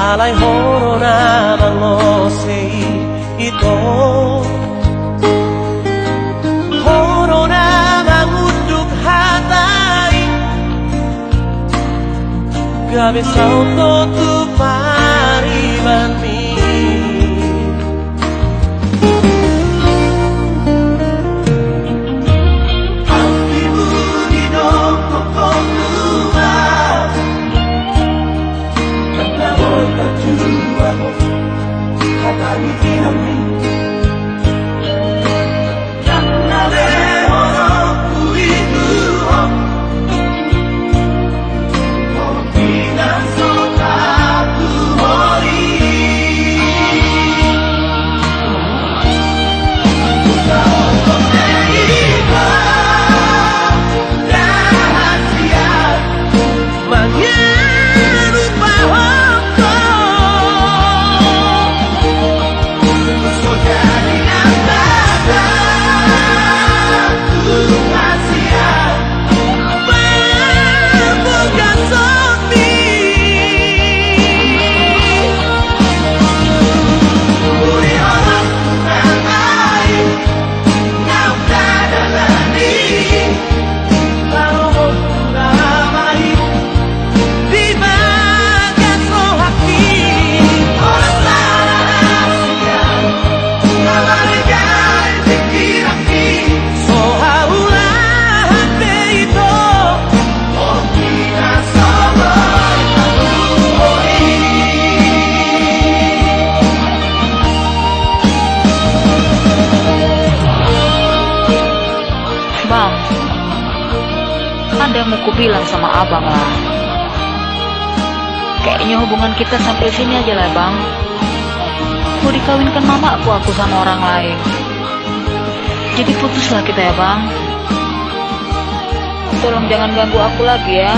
alay horo namang osei ito. Horo namang undog hatay, gabi sa auto tu pariban mi. Bang, ada yang mau kubilang sama abang lah. Kayaknya hubungan kita sampai sini aja lah bang. Mau dikawinkan mamaku aku sama orang lain. Jadi putuslah kita ya bang. Tolong jangan ganggu aku lagi ya.